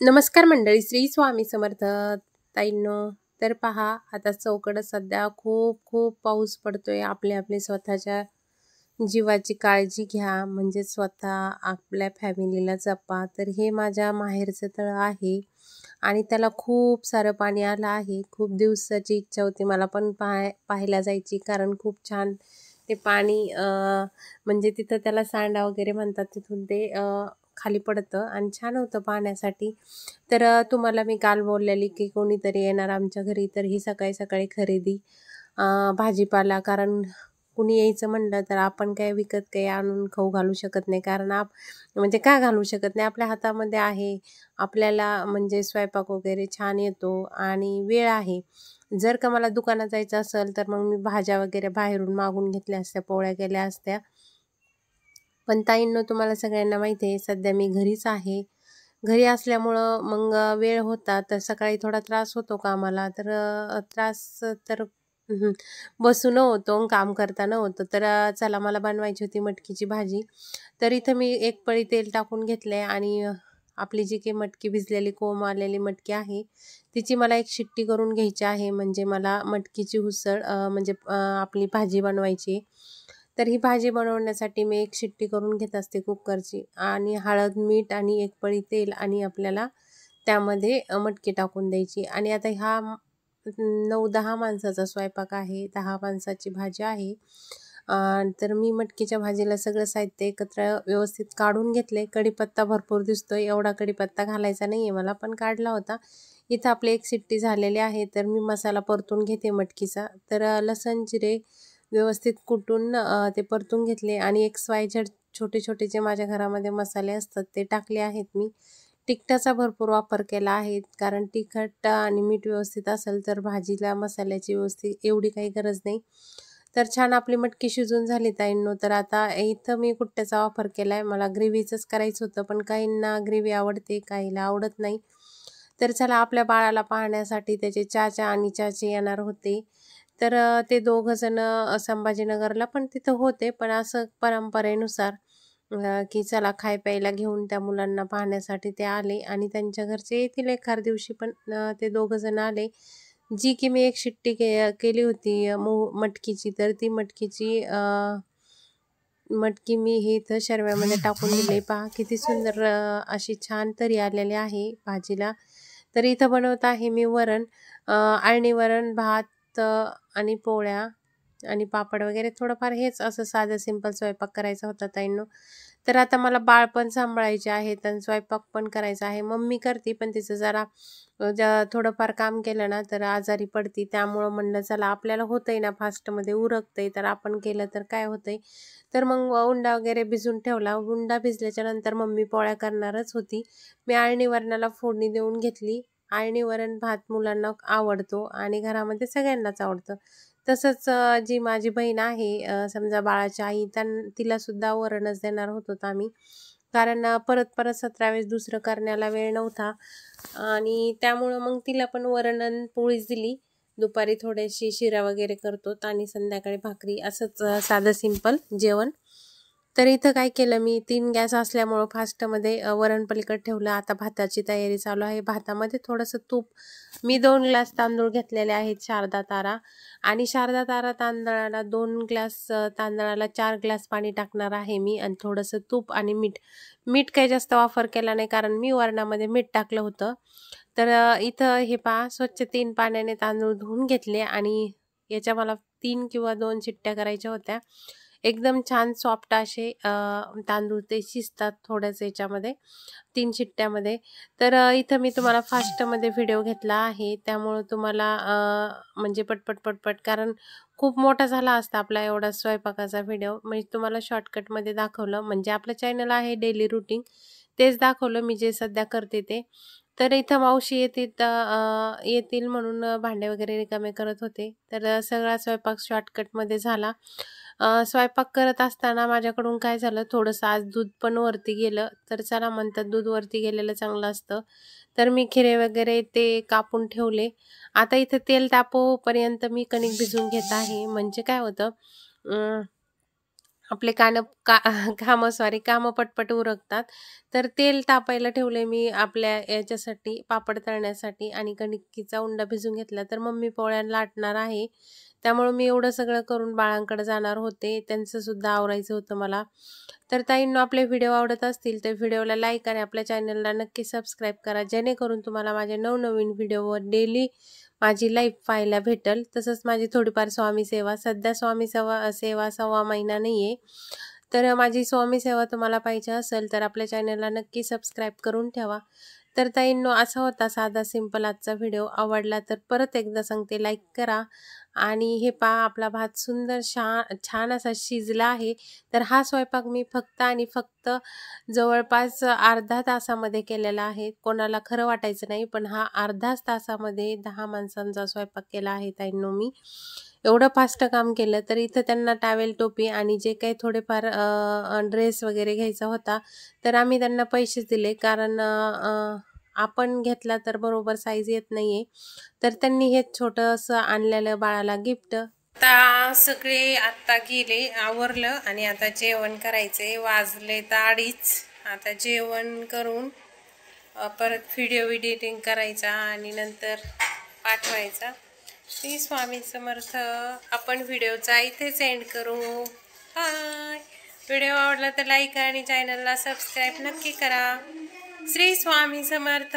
नमस्कार मंडळी, श्री स्वामी समर्थ ताईंनो. तर पहा, आता चौकडं सध्या खूप खूप पाऊस पडतोय. आपले स्वतःच्या जीवाची काळजी घ्या, म्हणजे स्वतः आपल्या फॅमिलीला जपा. तर हे माझ्या माहेरचं तळं आहे आणि त्याला खूप सारं पाणी आलं आहे. खूप दिवसाची इच्छा होती मला पण पाहायला जायची, कारण खूप छान ते पाणी म्हणजे तिथं त्याला सांडा वगैरे म्हणतात, तिथून ते खाली पडतं आणि छान होतं पाहण्यासाठी. तर तुम्हाला मी काल बोललेली की कोणीतरी येणार आमच्या घरी, तर ही सकाळी सकाळी खरेदी भाजीपाला, कारण कुणी यायचं म्हणलं तर आपण काय विकत काही आणून खाऊ घालू शकत नाही, कारण म्हणजे का घालू शकत नाही, आपल्या हातामध्ये आहे. आपल्याला म्हणजे स्वयंपाक वगैरे छान येतो आणि वेळ आहे. जर का मला दुकानात जायचं असेल तर मग मी भाज्या वगैरे बाहेरून मागून घेतल्या असत्या, पोळ्या केल्या असत्या. पण ताईंनो, तुम्हाला सगळ्यांना माहिती आहे सध्या मी घरीच आहे. घरी असल्यामुळं मग वेळ होता, तर सकाळी थोडा त्रास होतो कामाला. तर त्रास तर हं, बसून होतो अन् काम करताना होतं. तर चला, मला बनवायची होती मटकीची भाजी. तर इथं मी एक पळी तेल टाकून घेतलंय आणि आपली जी काही मटकी भिजलेली कोंब आलेली मटकी आहे, तिची मला एक शिट्टी करून घ्यायची आहे. म्हणजे मला मटकीची उसळ म्हणजे आपली भाजी बनवायची. तर ही भाजी बनवण्यासाठी मी एक शिट्टी करून घेत असते कुकरची, आणि हळद, मीठ आणि एक पळी तेल, आणि आपल्याला त्यामध्ये मटकी टाकून द्यायची. आणि आता हा 9-10 माणसाचा स्वयंपाक आहे, 10 माणसाची भाजी आहे. तर मी मटकीच्या भाजीला सगळं साहित्य एकत्र व्यवस्थित काढून घेतले. कढीपत्ता भरपूर दिसतोय, एवढा कढीपत्ता घालायचा नाही आहे मला, पण काढला होता. इथं आपली एक शिट्टी झालेली आहे, तर मी मसाला परतून घेते मटकीचा. तर लसण, जिरे व्यवस्थित कुटून ते परतून घेतले, आणि एक स्वायचड छोटे छोटे जे माझ्या घरामध्ये मसाले असतात ते टाकले आहेत मी. तिखटाचा भरपूर वापर केला आहे, कारण तिखट आणि मीठ व्यवस्थित असेल तर भाजीला मसाल्याची व्यवस्थित एवढी काही गरज नाही. तर छान आपली मटकी शिजून झाली ताईंनो. तर आता इथं मी कुट्ट्याचा वापर केला आहे. मला ग्रेव्हीचंच करायचं होतं, पण काहींना ग्रेव्ही आवडते, काहीला आवडत नाही. तर चला, आपल्या बाळाला पाहण्यासाठी त्याचे चाचा आणि चाची येणार होते. तर ते दोघं जण संभाजीनगरला पण तिथं होते, पण असं परंपरेनुसार की चला खाय प्यायला घेऊन त्या मुलांना पाहण्यासाठी ते आले, आणि त्यांच्या घरचे येतील एखाद दिवशी, पण ते दोघं जण आले. जी की मी एक शिट्टी केली होती मटकीची, तर ती मटकी मी ही इथं शरव्यामध्ये टाकून दिली. पहा किती सुंदर अशी छान तरी आलेली आहे भाजीला. तर इथं बनवत आहे मी वरण, अळणी वरण, भात आणि पोळ्या आणि पापड वगैरे, थोडंफार हेच असं साधं सिंपल स्वयंपाक करायचा होता ताईंनो. तर आता मला बाळ पण सांभाळायचे आहे आणि स्वयंपाक पण करायचा आहे. मम्मी करते, पण तिचं जरा थोडंफार काम केलं ना तर आजारी पडती. त्यामुळं म्हणलं चला, आपल्याला होतंय ना फास्टमध्ये उरकतंय, तर आपण केलं तर काय होतंय. तर मग उंडा वगैरे भिजून ठेवला. उंडा भिजल्याच्या नंतर मम्मी पोळ्या करणारच होती. मी अळणी वरणाला फोडणी देऊन घेतली. अळणी वरण भात मुलांना आवडतो आणि घरामध्ये सगळ्यांनाच आवडतं. तसंच जी माझी बहीण आहे, समजा बाळाची आई, तिलासुद्धा वरणच देणार होतो आम्ही, कारण परत परत 17 वेळेस दुसरं करण्याला वेळ नव्हता, आणि त्यामुळं मग तिला पण वरण आणि पोळीच दिली. दुपारी थोडीशी शिरा वगैरे करतो आणि संध्याकाळी भाकरी, असंच साधं सिंपल जेवण. तर इथं काय केलं मी, 3 गॅस असल्यामुळं फास्टमध्ये वरण पलीकडे ठेवलं. आता भाताची तयारी चालू आहे. भातामध्ये थोडंसं तूप, मी 2 ग्लास तांदूळ घेतलेले आहेत शारदा तारा, आणि शारदा तारा तांदळाला 2 ग्लास तांदळाला 4 ग्लास पाणी टाकणार आहे मी, आणि थोडंसं तूप आणि मीठ. मीठ काही जास्त वापर केला नाही, कारण मी वरणामध्ये मीठ टाकलं होतं. तर इथं हे पहा, स्वच्छ 3 पाण्याने तांदूळ धुवून घेतले, आणि याच्या मला 3 किंवा 2 शिट्ट्या करायच्या होत्या. एकदम छान सॉफ्ट असे तांदूळ ते शिजतात थोड्याच याच्यामध्ये, 3 शिट्ट्यामध्ये. तर इथं मी तुम्हाला फास्टमध्ये व्हिडिओ घेतला आहे, त्यामुळं तुम्हाला म्हणजे पटपट पटपट, कारण खूप मोठा झाला असता आपला एवढा स्वयंपाकाचा व्हिडिओ, म्हणजे तुम्हाला शॉर्टकटमध्ये दाखवलं. म्हणजे आपलं चॅनल आहे डेली रुटीन, तेच दाखवलं मी जे सध्या करते ते. तर इथं मावशी येतील म्हणून भांडे वगैरे रिकामे करत होते. तर सगळा स्वयंपाक शॉर्टकटमध्ये झाला. स्वयंपाक करत असताना माझ्याकडून काय झालं, थोडंसं आज दूध पण वरती गेलं. तर चला, म्हणतात दूध वरती गेलेलं चांगलं असतं. तर मी खिरे वगैरे ते कापून ठेवले. आता इथं तेल तापोपर्यंत मी कणिक भिजवून घेत आहे. म्हणजे काय होतं, आपले कामं पटपट उरकतात. तर तेल तापायला ठेवले मी आपल्या याच्यासाठी, पापड तळण्यासाठी आणि कणकीचा उंडा भिजून घेतला. तर मम्मी पोळ्या लाटणार आहे. त्यामुळे मी एवढं सगळं करून बाळांकडे जाणार होते. त्यांचं सुद्धा आवरायचं होतं मला. तर ताईंनो, आपले व्हिडिओ आवडत असतील तर व्हिडिओला लाईक आणि आपल्या चॅनलला नक्की सबस्क्राईब करा, जेणेकरून तुम्हाला माझे नवनवीन व्हिडिओवर डेली माझी लाईफ पाहायला भेटेल. तसंच माझी थोडीफार स्वामी सेवा, सध्या स्वामी सेवा 1.25 महिना नाही आहे. तर माझी स्वामी सेवा तुम्हाला पाहिजे असेल तर आपल्या चॅनलला नक्की सबस्क्राईब करून ठेवा. तर ताईंनो, असा होता साधा सिंपल आजचा व्हिडिओ. आवडला तर परत एकदा सांगते, लाईक करा. आणि हे पहा, आपला भात सुंदर छान असा शिजला आहे. तर हा स्वयंपाक मी फक्त आणि फक्त जवळपास अर्धा तासामध्ये केलेला आहे. कोणाला खरं वाटायचं नाही, पण हा अर्धाच तासामध्ये 10 माणसांचा स्वयंपाक केला आहे ताईंनो मी. एवढं फास्ट काम केलं. तर इथं त्यांना टॉवेल, टोपी आणि जे काही थोडेफार ड्रेस वगैरे घ्यायचा होता, तर आम्ही त्यांना पैसेच दिले. कारण आपण घेतला तर बरोबर साईज येत नाहीये. तर त्यांनी हे छोटंसं आणलेलं बाळाला गिफ्ट. आता सगळे आत्ता गेले, आवरलं आणि आता जेवण करायचंय. वाजले तर 2:30. आता जेवण करून परत व्हिडिओ एडिटिंग करायचा आणि नंतर पाठवायचा. श्री स्वामी समर्थ. आपण व्हिडिओचा इथे सेंड करू. बाय. व्हिडिओ आवडला तर लाईक आणि चॅनलला सबस्क्राईब नक्की करा. श्री स्वामी समर्थ.